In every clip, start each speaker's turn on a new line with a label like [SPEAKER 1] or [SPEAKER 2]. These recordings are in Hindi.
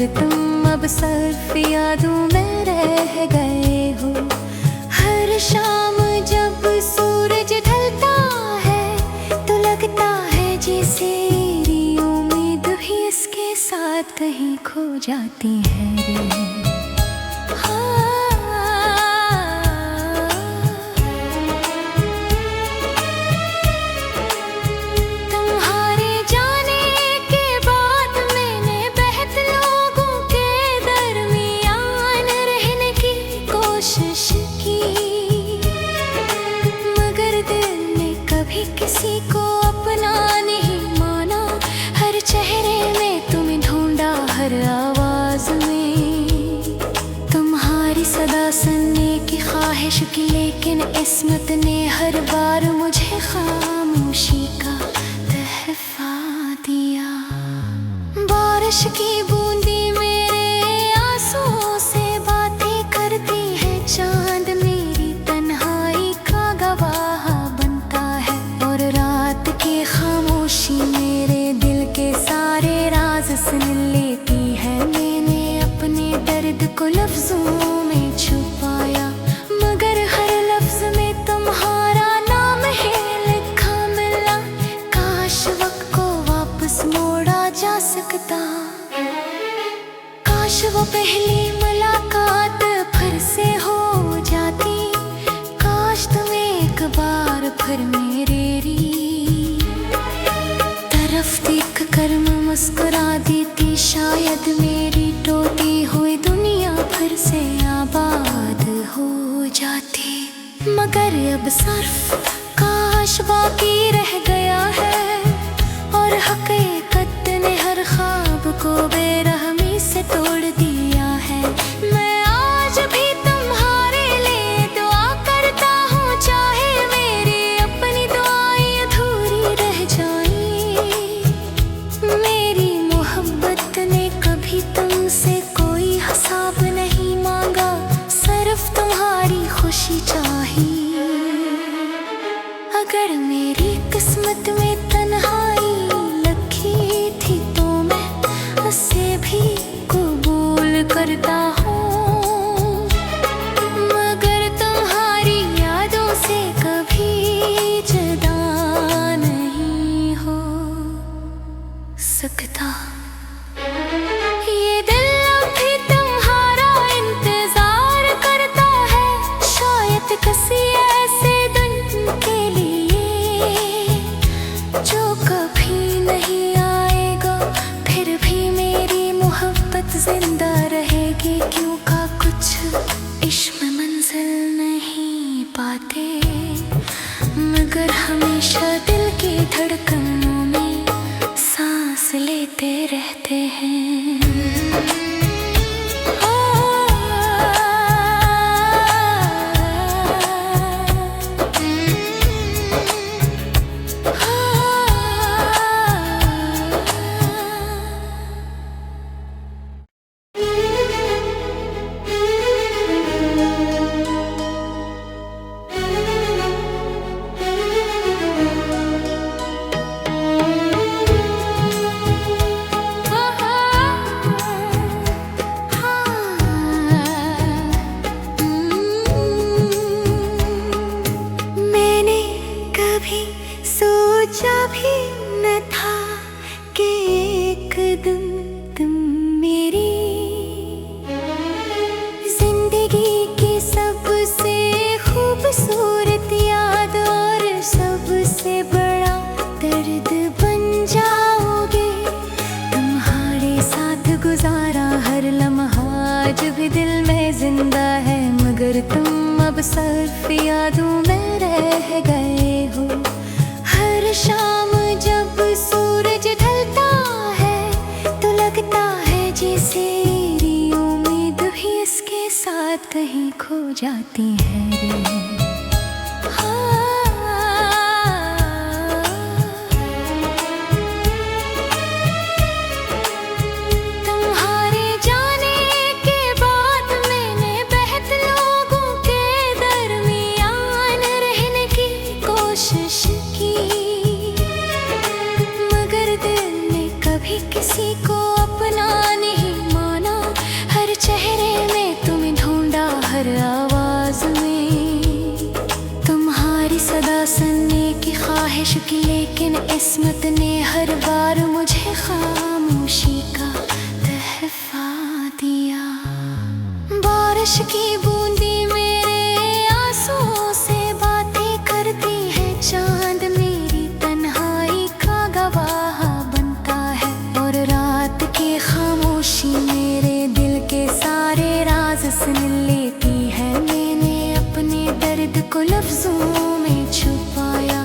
[SPEAKER 1] मगर तुम अब सिर्फ यादों में रह गए हो। हर शाम जब सूरज ढलता है तो लगता है जैसे मेरी उम्मीद भी इसके साथ कहीं खो जाती है रे। किसी को अपना नहीं माना, हर चेहरे में तुम्हें ढूंढा, हर आवाज में तुम्हारी सदा सुनने की ख्वाहिश की, लेकिन किस्मत ने हर बार मुझे खामोशी का तोहफा दिया। बारिश की बूंदी मेरे आंसुओं से बातें करती है, चांद मेरी तन्हाई का गवाह बनता है, और रात की खामोशी मेरे दिल के सारे राज सुन लेती है। मैंने अपने दर्द को लफ्जों में छुपाया, मगर हर लफ्ज में तुम्हारा नाम है लिखा मिला। काश वक्त को वापस मोड़ा जा सकता, काश वो पहली मुलाकात फिर से हो जाती, काश तुम एक बार फिर मेरे तरफ देख कर मैं मुस्कुरा देती, शायद मेरी टूटी हुई दुनिया फिर से आबाद हो जाती। मगर अब सिर्फ काश बाकी रह गया है, और हकीकत ने हर ख्वाब को बेरहमी से तोड़ दिया है। मैं आज भी तुम्हारे लिए दुआ करता हूँ, चाहे मेरी अपनी दुआएं अधूरी रह जाएं। मेरी मोहब्बत ने कभी तुमसे कोई हिसाब नहीं मांगा, सिर्फ तुम्हारी खुशी चाहिए। अगर मेरी किस्मत में तन्हाई लिखी थी तो मैं उसे भी कबूल करता हूँ, मगर तुम्हारी यादों से कभी जुदा नहीं हो सकता। ये दिल अभी तुम्हारा इंतजार करता है, शायद किसी ऐसे दिन के लिए जो कभी नहीं आएगा। फिर भी मेरी मोहब्बत जिंदा रहेगी, क्यों का कुछ इश्क में मंजिल नहीं पाते, मगर हमेशा दिल की धड़कनों में सांस लेते रहते हैं। सोचा भी न था कि एक दिन तुम मेरी जिंदगी की सबसे खूबसूरत याद और सबसे बड़ा दर्द बन जाओगे। तुम्हारे साथ गुजारा हर लम्हा आज भी दिल में जिंदा है, मगर तुम अब सिर्फ यादों में रह गए हो। हर शाम जब सूरज ढलता है तो लगता है जैसे मेरी उम्मीद भी इसके साथ कहीं खो जाती है रे। तुम्हारे जाने के बाद मैंने बेहद लोगों के दरमियान रहने की कोशिश की, किसी को अपना नहीं माना। ख्वाहिश की, लेकिन किस्मत ने हर बार मुझे खामोशी का तोहफा दिया। बारिश की बूंदी मेरे आंसुओं से बातें करती है, चांद मेरी तन्हाई का गवाह बनता है, और रात की खामोशी मेरे दिल के सारे राज सुन लेती है। मैंने अपने दर्द को लफ्जों में छुपाया,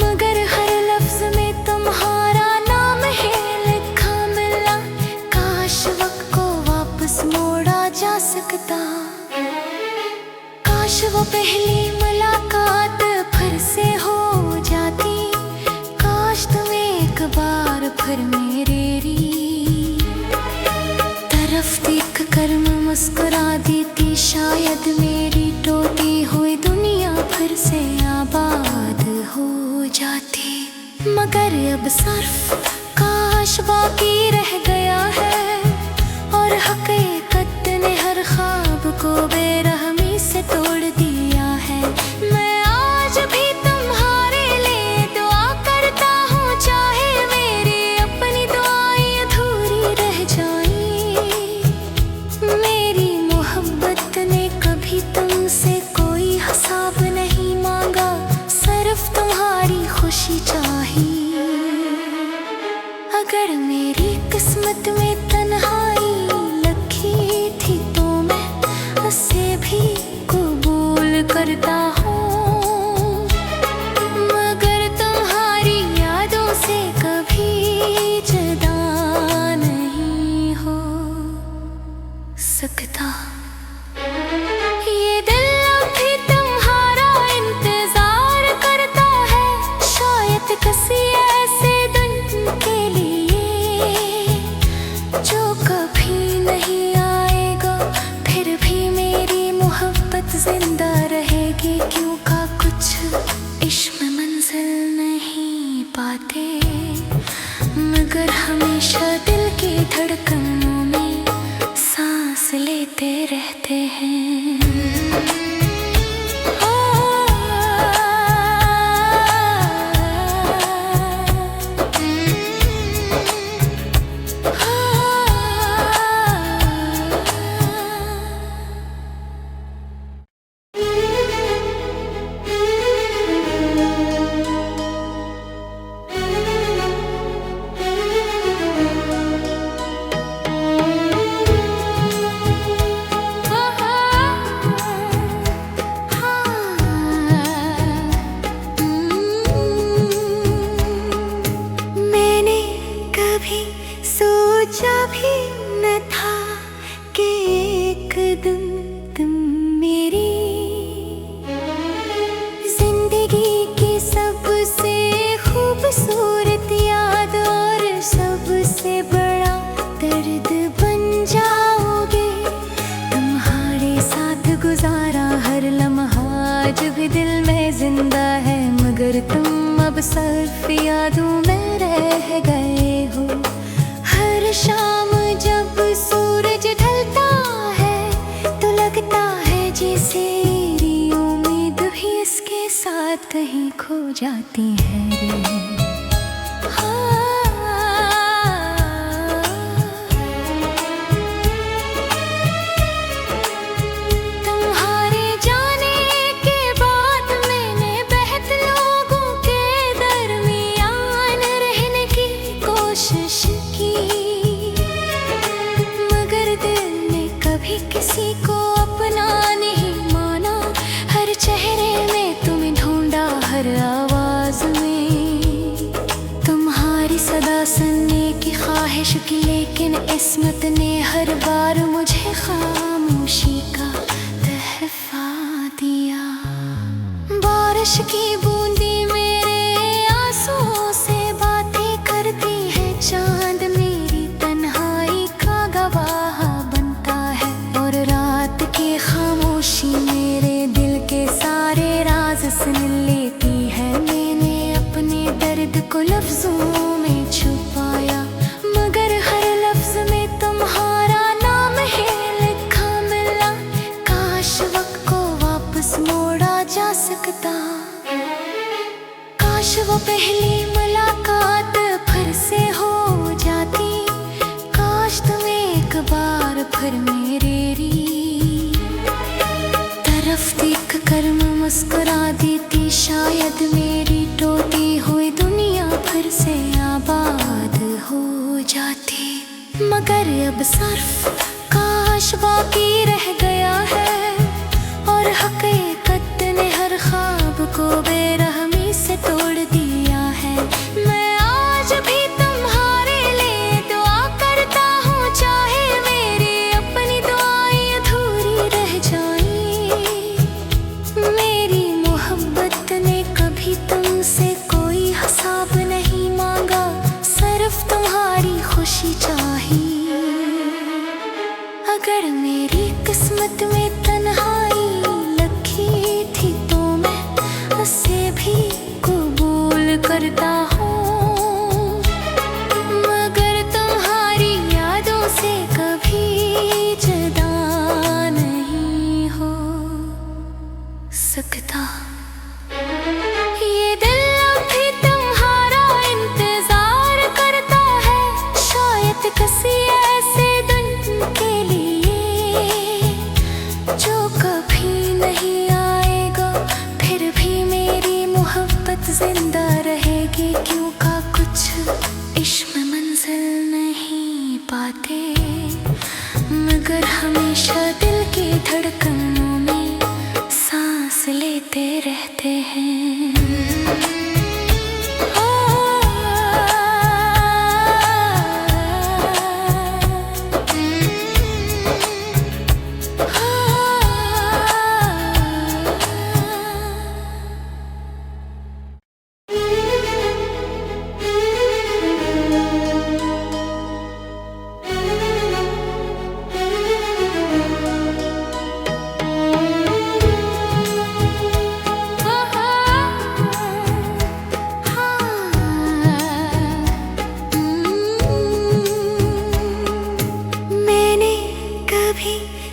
[SPEAKER 1] मगर हर लफ्ज में तुम्हारा नाम है लिखा मिला। काश वक्त को वापस मोड़ा जा सकता, काश वो पहली मुलाकात फिर से हो जाती, काश तुम एक बार फिर मेरे तरफ देख कर मैं मुस्कुरा देती, शायद मेरी टूटी हुई दुनिया फिर से आबाद हो जाती। मगर अब सिर्फ काश बाकी रह गया है, और हकीकत ने हर ख्वाब को बेरहमी से तोड़ दिया है। मैं आज भी तुम्हारे लिए दुआ करता हूँ, चाहे मेरी अपनी दुआएं अधूरी रह जाएं। मेरी मोहब्बत ने कभी तुमसे कोई हिसाब नहीं मांगा, सिर्फ तुम्हारी खुशी चाहिए। अगर मेरी किस्मत में तन्हाई लिखी थी तो मैं उसे भी कबूल करता हूँ, मगर तुम्हारी यादों से कभी जुदा नहीं हो सकता। ये दिल अब भी तुम्हारा इंतजार करता है, शायद किसी ऐसे दिन के लिए जो कभी नहीं आएगा। फिर भी मेरी मोहब्बत जिंदा रहेगी, क्यों का कुछ इश्क में मंजिल नहीं पाते, मगर हमेशा दिल की धड़कनों में सांस लेते रहते हैं। सोचा भी न था कि एक दिन तुम मेरी जिंदगी की सबसे खूबसूरत याद और सबसे बड़ा दर्द बन जाओगे। तुम्हारे साथ गुजारा हर लम्हा जो भी दिल में जिंदा है, मगर तुम अब सिर्फ यादों में रह गए हो। हर शाम जब सूरज ढलता है तो लगता है जैसे मेरी उम्मीद भी इसके साथ कहीं खो जाती है। तुम्हारे जाने के बाद मैंने बेहद लोगों के दरमियान रहने की कोशिश की, किसी को अपना नहीं माना। हर चेहरे में तुम्हें ढूंढा, हर आवाज में तुम्हारी सदा सुनने की ख्वाहिश की, लेकिन किस्मत ने हर बार मुझे खामोशी का तोहफा दिया। बारिश की बूंदी मेरे आंसुओं से बातें करती है, चांद मेरी तन्हाई का गवाह बनता है, और रात की खामोशी मेरे दिल के सारे राज सुन लेती है। मैंने अपने दर्द को लफ्जों में छुपाया, मगर हर लफ्ज में तुम्हारा नाम है लिखा मिला। काश वक्त को वापस मोड़ा जा सकता, शायद मेरी टूटी हुई दुनिया फिर से आबाद हो जाती। मगर अब सिर्फ काश बाकी रह गया है, और हकीकत ने हर ख्वाब को बेरहमी से तोड़ दिया है। मैं आज भी तुम्हारे लिए दुआ करता हूँ, चाहे मेरी अपनी दुआएं अधूरी रह जाएं। मेरी मोहब्बत ने कभी तुमसे कोई हिसाब नहीं मांगा, सिर्फ तुम्हारी खुशी चाहिए। अगर मेरी किस्मत में तन्हाई लिखी थी तो मैं उसे भी कबूल करता हूँ, मगर तुम्हारी यादों से कभी जुदा नहीं हो सकता। ये दिल अभी तुम्हारा इंतजार करता है, शायद किसी ऐसे दिन के लिए जो कभी नहीं आएगा। फिर भी मेरी मोहब्बत जिंदा रहेगी, क्यों का कुछ इश्क में मंजिल नहीं पाते, मगर हमेशा दिल की धड़कनों में सांस लेते रहते हैं।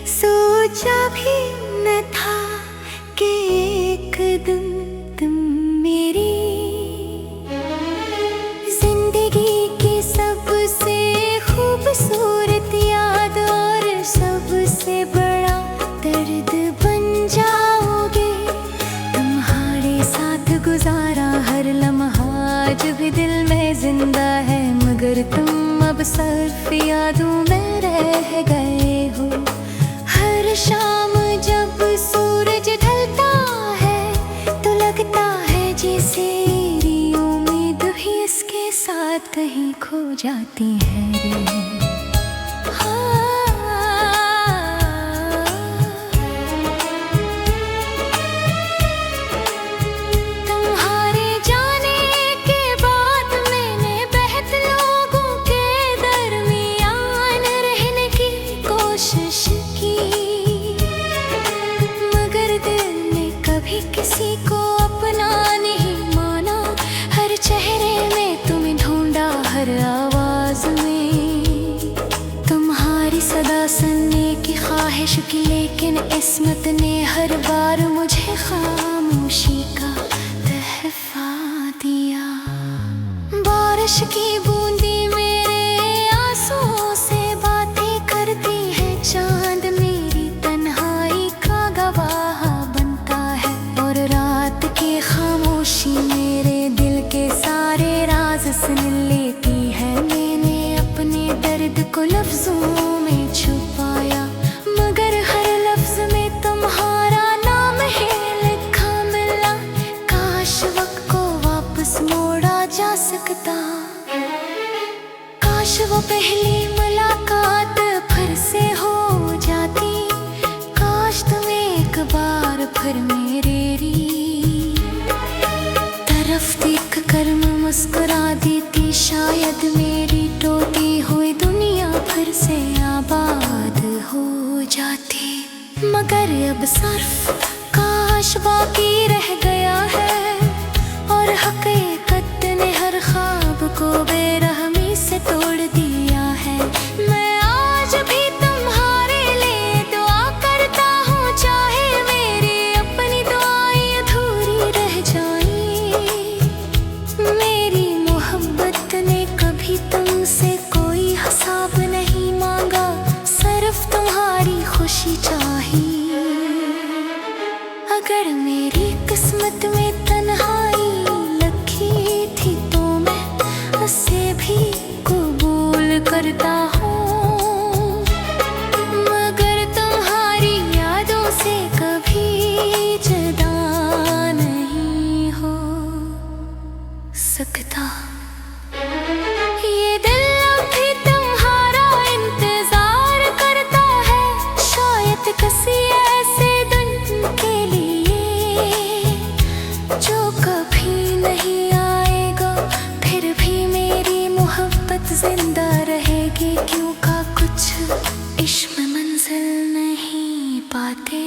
[SPEAKER 1] सोचा भी न था कि एक दिन तुम मेरी जिंदगी की सबसे खूबसूरत याद और सबसे बड़ा दर्द बन जाओगे। तुम्हारे साथ गुजारा हर लम्हा जब भी दिल में जिंदा है, मगर तुम अब सिर्फ यादों में रह गए हो। हर शाम जब सूरज ढलता है तो लगता है जैसे मेरी उम्मीद भी इसके साथ कहीं खो जाती है रे। तुम्हारे जाने के बाद मैंने बेहद लोगों के दरमियान रहने की कोशिश की, कभी किसी को अपना नहीं माना। हर चेहरे में तुम्हें ढूंढा, हर आवाज में तुम्हारी सदा सुनने की ख्वाहिश की, लेकिन किस्मत ने हर बार मुझे खामोशी का तोहफा दिया। बारिश की बूंदी मेरे आंसुओं से बातें करती है, चांद मेरी तन्हाई का गवाह बनता है, और रात की खामोशी मेरे दिल के सारे राज सुन लेती है। मैंने अपने दर्द को लफ्जों में छुपाया, मगर हर लफ्ज में तुम्हारा नाम है लिखा मिला। काश वक्त को वापस मोड़ा जा सकता, काश वो पहली मुलाकात फिर से हो जाती, काश तुम एक बार फिर मेरी तरफ देख कर मुस्कुरा देती। शायद मेरी टूटी हुई दुनिया फिर से आबाद हो जाती, मगर अब सिर्फ काश बाकी रह गया है, और हकीकत ने हर ख्वाब को बेरहमी से तोड़ दिया है। मैं आज भी तुम्हारे लिए दुआ करता हूँ, चाहे मेरी अपनी दुआएं अधूरी रह जाएं। मेरी मोहब्बत ने कभी तुमसे कोई हिसाब नहीं मांगा, सिर्फ तुम्हारी खुशी चाहिए। अगर मेरी किस्मत में भी कबूल करता हूँ, मगर तुम्हारी यादों से कभी जुदा नहीं हो सकता। ये दिल अब भी तुम्हारा इंतजार करता है, शायद किसी ऐसे दिन के लिए जो कभी नहीं आएगा। फिर भी मेरी मोहब्बत जिंदा रहेगी, क्यों का कुछ इश्क में मंजिल नहीं पाते,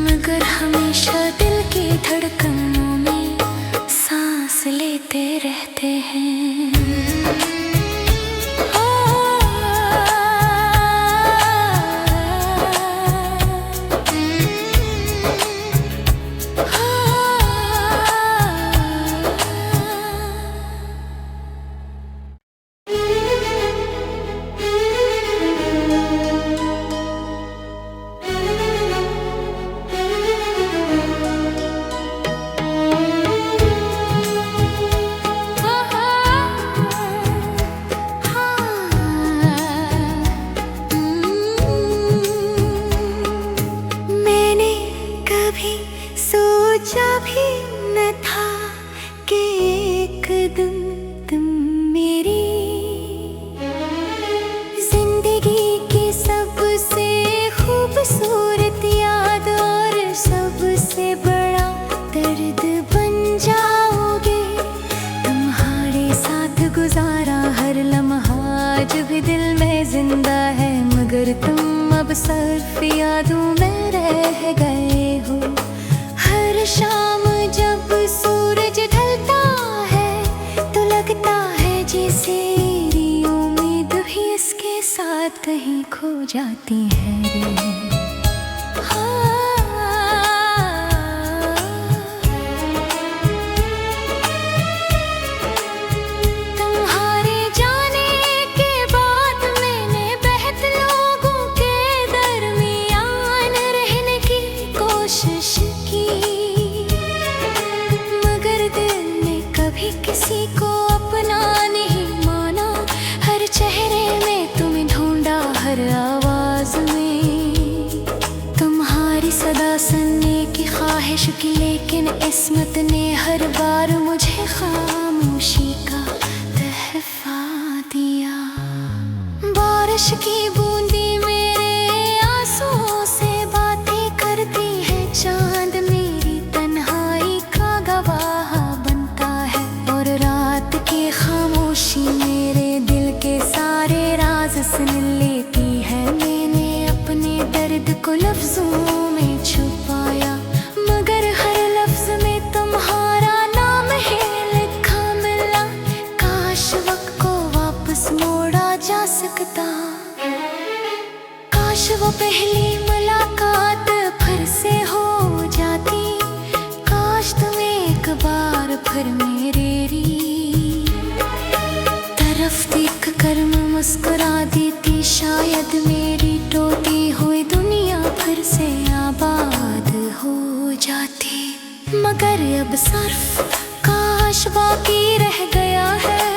[SPEAKER 1] मगर हमेशा दिल की धड़कनों में सांस लेते रहते हैं। सोचा भी न था कि एक दिन तुम मेरी जिंदगी की सबसे खूबसूरत याद और सबसे बड़ा दर्द बन जाओगे। तुम्हारे साथ गुजारा हर लम्हा जो भी दिल में जिंदा है, मगर तुम अब सिर्फ यादों में रह गए हो। हर शाम जब सूरज ढलता है तो लगता है जैसे मेरी उम्मीद भी इसके साथ कहीं खो जाती है रे। तुम्हारे जाने के बाद मैंने बेहद लोगों के दरमियान रहने की कोशिश की, किसी को अपना नहीं माना। हर चेहरे में तुम्हें ढूंढा, हर आवाज में तुम्हारी सदा सुनने की ख्वाहिश की, लेकिन किस्मत ने हर बार मुझे खामोशी का तोहफा दिया। बारिश की बूंदी मेरे आंसुओं से बातें करती है, चांद मेरी तन्हाई का गवाह खामोशी मेरे दिल के सारे राज सुन लेती है। मैंने अपने दर्द को लफ्जों में छुपाया, मगर हर लफ्ज में तुम्हारा नाम है लिखा मिला। काश वक्त को वापस मोड़ा जा सकता, काश वो पहली मुलाकात फिर से हो जाती, काश तुम एक बार फिर मेरे देख कर मैं मुस्कुरा देती, शायद मेरी टूटी हुई दुनिया फिर से आबाद हो जाती। मगर अब सिर्फ काश बाकी रह गया है।